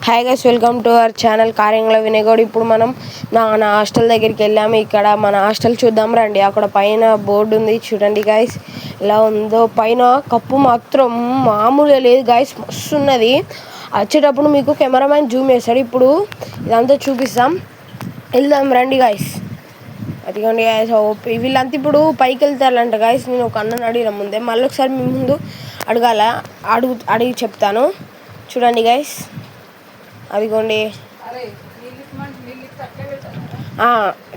Hi guys, welcome to our channel కార్యంలో వినయగౌడ్. ఇప్పుడు మనం నా హాస్టల్ దగ్గరికి వెళ్ళాము. ఇక్కడ మన హాస్టల్ చూద్దాం రండి. అక్కడ పైన బోర్డు ఉంది చూడండి గైస్, ఎలా ఉందో. పైన కప్పు మాత్రం మామూలుగా లేదు గైస్, మస్తు ఉన్నది. వచ్చేటప్పుడు మీకు కెమెరామ్యాన్ జూమ్ చేస్తాడు. ఇప్పుడు ఇదంతా చూపిస్తాం, వెళ్దాం రండి గైస్. అదిగోండి గైస్, వీళ్ళంతా ఇప్పుడు పైకి వెళ్తారంట గైస్. నేను ఒక అన్నని అడిగిన ముందే, మళ్ళీ ఒకసారి మీ ముందు అడిగి చెప్తాను. చూడండి గైస్, అదిగోండి.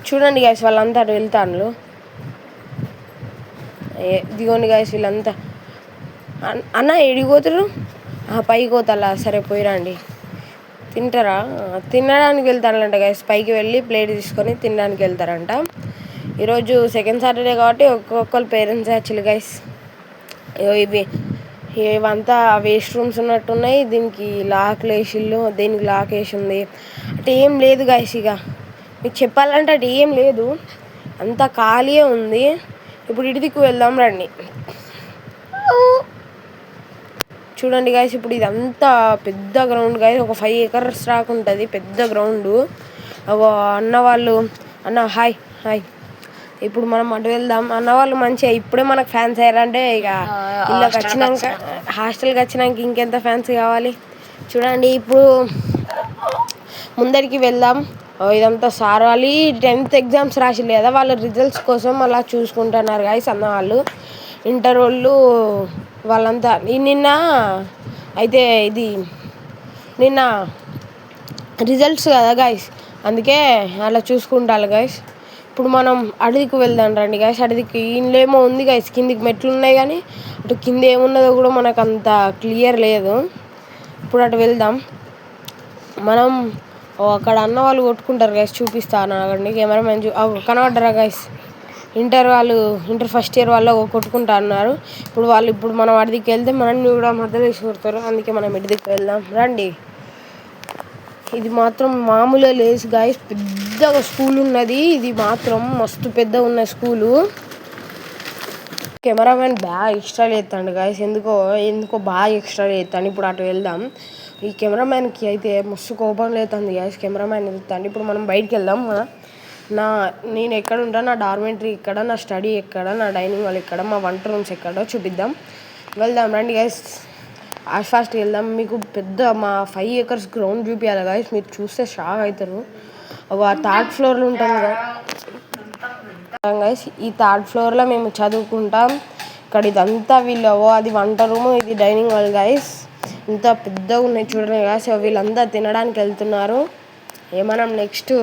చూడండి గైస్, వాళ్ళంతా అటు వెళ్తాను. ఇదిగోండి గైస్, వీళ్ళంతా. అన్న ఎడిపోతారు? పైకి పోతారా? సరే పోయిరండి. తినడానికి వెళ్తారంట గైస్. పైకి వెళ్ళి ప్లేట్ తీసుకొని తినడానికి వెళ్తారంట. ఈరోజు సెకండ్ సాటర్డే కాబట్టి ఒక్కొక్కరు పేరెంట్స్ యాక్చువల్లీ గైస్. ఇవంతా వేస్ట్ రూమ్స్ ఉన్నట్టున్నాయి. దీనికి లాక్లు వేసిళ్ళు, దీనికి లాక్ వేసి ఉంది. అంటే ఏం లేదు గైస్, ఇక మీకు చెప్పాలంటే అటు ఏం లేదు, అంతా ఖాళీయే ఉంది. ఇప్పుడు ఇటుదిక్కు వెళ్దాం రండి. చూడండి గైస్, ఇప్పుడు ఇదంతా పెద్ద గ్రౌండ్ గైస్. ఒక 5 acres దాకా ఉంటుంది, పెద్ద గ్రౌండ్. అన్న హాయ్ హాయ్. ఇప్పుడు మనం అటు వెళ్దాం. అన్నవాళ్ళు మంచిగా ఇప్పుడే మనకు ఫ్యాన్స్ అయ్యారంటే ఇక ఇళ్ళకి వచ్చినాక, హాస్టల్కి వచ్చినాక ఇంకెంత ఫ్యాన్స్ కావాలి. చూడండి, ఇప్పుడు ముందరికి వెళ్దాం. ఇదంతా సార్ వాళ్ళు 10th ఎగ్జామ్స్ రాసిల్లు కదా, వాళ్ళ రిజల్ట్స్ కోసం అలా చూసుకుంటున్నారు గాయస్. అన్న వాళ్ళు ఇంటర్ వాళ్ళు వాళ్ళంతా నిన్న రిజల్ట్స్ కదా గాయస్, అందుకే అలా చూసుకుంటారు గాయస్. ఇప్పుడు మనం అడవికి వెళ్దాం రండి గాయస్. అడవికి ఇండ్లేమో ఉంది గాయస్, కిందికి మెట్లు ఉన్నాయి, కానీ అటు కింద ఏమున్నదో కూడా మనకు అంత క్లియర్ లేదు. ఇప్పుడు అటు వెళ్దాం మనం. అక్కడ అన్న వాళ్ళు కొట్టుకుంటారు గైస్, చూపిస్తాను అక్కడికి. కెమెరామెన్ కనబడ్డరా గైస్? ఇంటర్ ఫస్ట్ ఇయర్ వాళ్ళు కొట్టుకుంటా అన్నారు. ఇప్పుడు మనం అడిదికి వెళ్తే మనల్ని కూడా మధ్యలో వేసి కొడతారు. అందుకే మనం ఇటుదికి వెళ్దాం రండి. ఇది మాత్రం మామూలుగా లేదు గాయస్, పెద్దగా స్కూల్ ఉన్నది. ఇది మాత్రం మస్తు పెద్దగా ఉన్న స్కూలు. కెమెరామెన్ బాగా ఎక్స్ట్రా చేస్తాడు గాయస్, ఎందుకో బాగా ఎక్స్ట్రా చేస్తాను. ఇప్పుడు అటు వెళ్దాం. ఈ కెమెరామ్యాన్కి అయితే మస్తు కోపం లేతుంది గాయస్. కెమెరామ్యాన్ వెళ్తాను. ఇప్పుడు మనం బయటికి వెళ్దాం. నేను ఎక్కడ ఉంటాను, నా డార్మెంటరీ ఎక్కడ, నా స్టడీ ఎక్కడ, నా డైనింగ్ హాల్ ఎక్కడ, మా వంట రూమ్స్ ఎక్కడో చూపిద్దాం. వెళ్దాం రండి గైస్, ఫాస్ట్గా వెళ్దాం. మీకు మా 5 acres గ్రౌండ్ చూపించాలి గైస్. మీరు చూస్తే షాక్ అవుతారు. ఆ 3rd floorలో ఉంటాం గైస్. ఈ 3rd floorలో మేము చదువుకుంటాం. ఇక్కడ ఇదంతా అది వంట రూము, ఇది డైనింగ్ హాల్ గైస్. ఇంత పెద్దగా ఉన్నాయి చూడండి గైస్. వీళ్ళంతా తినడానికి వెళ్తున్నారు. మనం నెక్స్ట్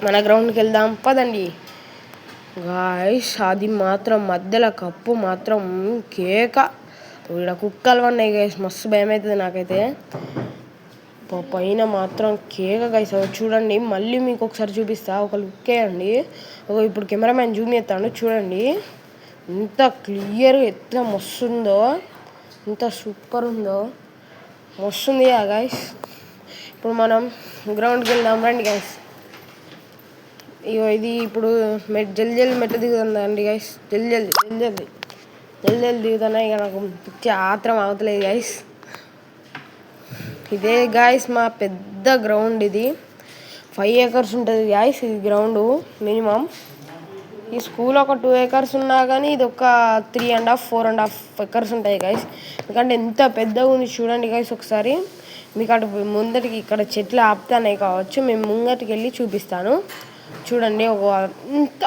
మన గ్రౌండ్కి వెళ్దాం పదండి గాయస్. అది మాత్రం మధ్యలో కప్పు మాత్రం కేక. ఇక్కడ కుక్కలు ఉన్నాయి గైస్, మస్తు భయం అవుతుంది నాకైతే. పైన మాత్రం కేక గైస్. చూడండి, మళ్ళీ మీకు ఒకసారి చూపిస్తా, ఒక లుక్ వేయండి. ఇప్పుడు కెమెరామ్యాన్ జూమ్ చేస్తాడు చూడండి, ఎంత క్లియర్గా ఎట్లా మస్తుందో, ఎంత సూపర్ ఉందో, మస్తుంది కదా గైస్. ఇప్పుడు మనం గ్రౌండ్కి వెళ్దాం రండి గైస్. ఇది ఇప్పుడు జల్దీ మెట్టు దిగుతుందండి గైస్. జల్దీ దిగుతున్నాయి. ఇక నాకు పిచ్చి ఆత్రం అవుతలేదు గైస్. ఇదే గాయస్ మా పెద్ద గ్రౌండ్. ఇది 5 acres ఉంటుంది గాయస్ ఇది గ్రౌండ్ మినిమం. ఈ స్కూల్ ఒక 2 acres ఉన్నా కానీ ఇది ఒక 3.5 4.5 acres ఉంటుంది గాయస్. ఎందుకంటే ఎంత పెద్దగా ఉంది చూడండి గైస్. ఒకసారి మీకు అటు ముందటికి ఇక్కడ చెట్లు ఆపుతాయి కావచ్చు, మేము ముంగటికి వెళ్ళి చూపిస్తాను. చూడండి, ఇంత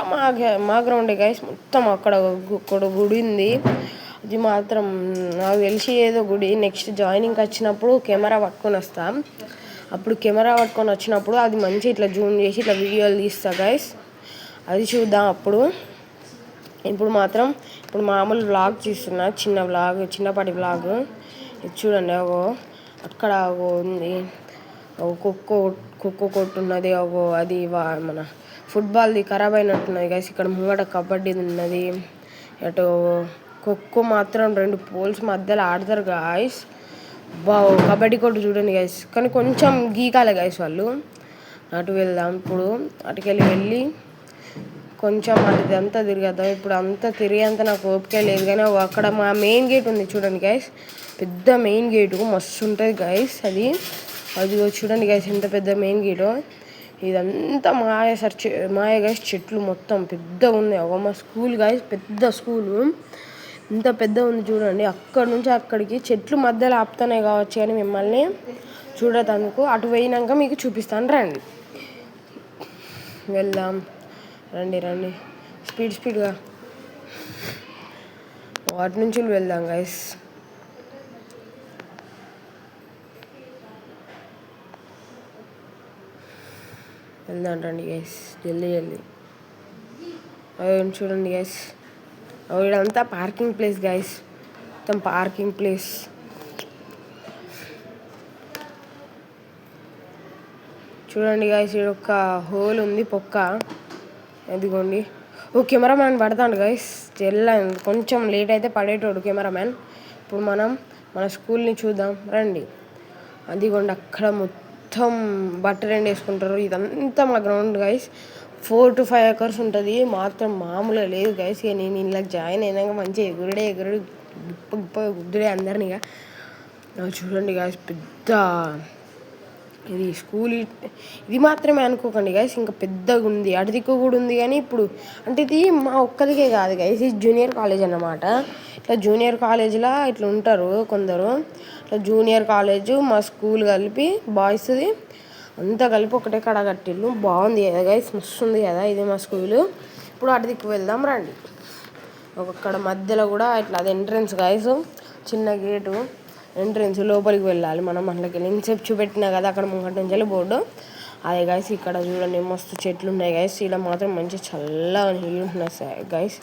మా గ్రౌండే గైస్. మొత్తం అక్కడ గుడి ఉంది. అది మాత్రం నాకు తెలిసి ఏదో గుడి. నెక్స్ట్ జాయినింగ్కి వచ్చినప్పుడు కెమెరా పట్టుకొని వస్తాం. అప్పుడు కెమెరా పట్టుకొని వచ్చినప్పుడు అది మంచి ఇట్లా జూమ్ చేసి ఇట్లా వీడియోలు తీస్తా గైస్, అది చూద్దాం అప్పుడు. ఇప్పుడు మామూలు వ్లాగ్ తీస్తున్నా, చిన్నపాటి వ్లాగ్. ఇది చూడండి, అక్కడ ఉంది ఖోఖో కొట్టున్నది. అది మన ఫుట్బాల్ది ఖరాబ్ అయినట్టున్నది గైస్. ఇక్కడ ముంగట కబడ్డీది ఉన్నది. అటు ఖోఖో మాత్రం 2 పోల్స్ మధ్యలో ఆడతారు గాయస్. కబడ్డీ కొట్టు చూడండి గైస్, కానీ కొంచెం గీకాలి గైస్ వాళ్ళు. అటు వెళ్దాం. ఇప్పుడు వెళ్ళి కొంచెం అదంతా తిరిగేద్దాం. ఇప్పుడు అంతా తిరిగేంత నాకు ఓపిక లేదు, కానీ అక్కడ మా మెయిన్ గేట్ ఉంది చూడండి గైస్. పెద్ద మెయిన్ గేటు మస్తు ఉంటుంది గైస్. అది అది చూడండి గైస్ ఎంత పెద్ద మెయిన్ గేటో. ఇదంతా మాయ గైస్, చెట్లు మొత్తం పెద్దగా ఉంది. మా స్కూల్ గైస్ పెద్ద స్కూలు, ఇంత పెద్ద ఉంది చూడండి. అక్కడి నుంచి అక్కడికి చెట్లు మధ్యలో ఆపుతానే కావచ్చు కానీ మిమ్మల్ని చూడటానికి అటు పోయినాక మీకు చూపిస్తాను రండి. వెళ్దాం రండి స్పీడ్గా వాటి నుంచి వెళ్దాం గైస్. వెళ్దాం రండి గైస్, జల్దీ చూడండి గైస్. ఇదంతా పార్కింగ్ ప్లేస్ గైస్, మొత్తం పార్కింగ్ ప్లేస్. చూడండి గైస్, ఇక్కడ ఒక హోల్ ఉంది పొక్క, అదిగోండి. కెమెరామ్యాన్ పడతాడు గైస్, కొంచెం లేట్ అయితే పడేటోడు కెమెరామ్యాన్. ఇప్పుడు మనం మన స్కూల్ని చూద్దాం రండి. అదిగోండి అక్కడ మొత్తం బట్టలు వేసుకుంటారు. ఇదంతా మా గ్రౌండ్ గైస్, 4 to 5 acres ఉంటుంది. మాత్రం మామూలుగా లేదు గైస్. ఇక నేను ఇలా జాయిన్ అయినాక మంచిగా ఎగురుడు గుద్దుడే అందరినీ. చూడండి గైస్, పెద్ద ఇది స్కూల్. ఇది మాత్రమే అనుకోకండి గైస్, ఇంకా పెద్దగా ఉంది. అటు దిక్కు కూడా ఉంది కానీ ఇప్పుడు అంటే ఇది మా ఒక్కరికే కాదు గైస్, ఇది జూనియర్ కాలేజ్ అన్నమాట. ఇట్లా జూనియర్ కాలేజ్లో ఇట్లా ఉంటారు కొందరు. ఇట్లా జూనియర్ కాలేజ్ మా స్కూల్ కలిపి బాయ్స్ది అంతా కలిపి ఒకటే కడ కట్టిల్లు. బాగుంది కదా గైస్, మస్తు ఉంది కదా. ఇది మా స్కూలు. ఇప్పుడు అటు దిక్కు వెళ్దాం రండి. ఒక్కడ మధ్యలో కూడా ఇట్లా అది ఎంట్రన్స్ గైస్, చిన్న గేటు ఎంట్రన్స్. లోపలికి వెళ్ళాలి మనం. అందులోకి వెళ్ళి ఇంతసేపు చూపెట్టినా కదా అక్కడ ముంగట నుంచి బోర్డు, అదే గైస్. ఇక్కడ చూడండి మస్తు చెట్లు ఉన్నాయి గైస్. ఇక్కడ మాత్రం మంచి చల్లగా నీళ్ళు ఉన్నాయి గైస్.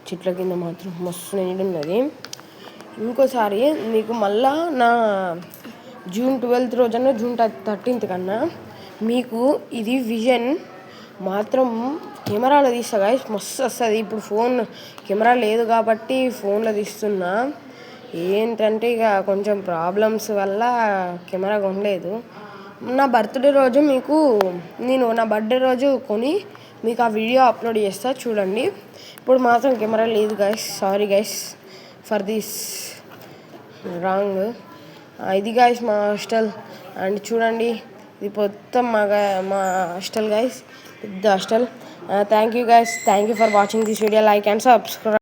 చెట్ల కింద మాత్రం మస్తు నీళ్ళు ఉన్నది. ఇంకోసారి మీకు మళ్ళా నా June 12th రోజున June 13th కన్నా మీకు ఇది విజన్ మాత్రం కెమెరాలో తీస్తా గైస్, మస్తు వస్తుంది. ఇప్పుడు ఫోన్ కెమెరా లేదు కాబట్టి ఫోన్లో తీస్తున్నా. ఏంటంటే ఇక కొంచెం ప్రాబ్లమ్స్ వల్ల కెమెరా కొనలేదు. నా బర్త్డే రోజు నేను నా బర్త్డే రోజు కొని మీకు ఆ వీడియో అప్లోడ్ చేస్తా చూడండి. ఇప్పుడు మాత్రం కెమెరా లేదు guys, sorry guys for this wrong. ఇది గైస్ మా హాస్టల్. అండ్ చూడండి ఇది మొత్తం మా హాస్టల్ గైస్, పెద్ద hostel. Thank you guys, thank you for watching this video. Like and subscribe.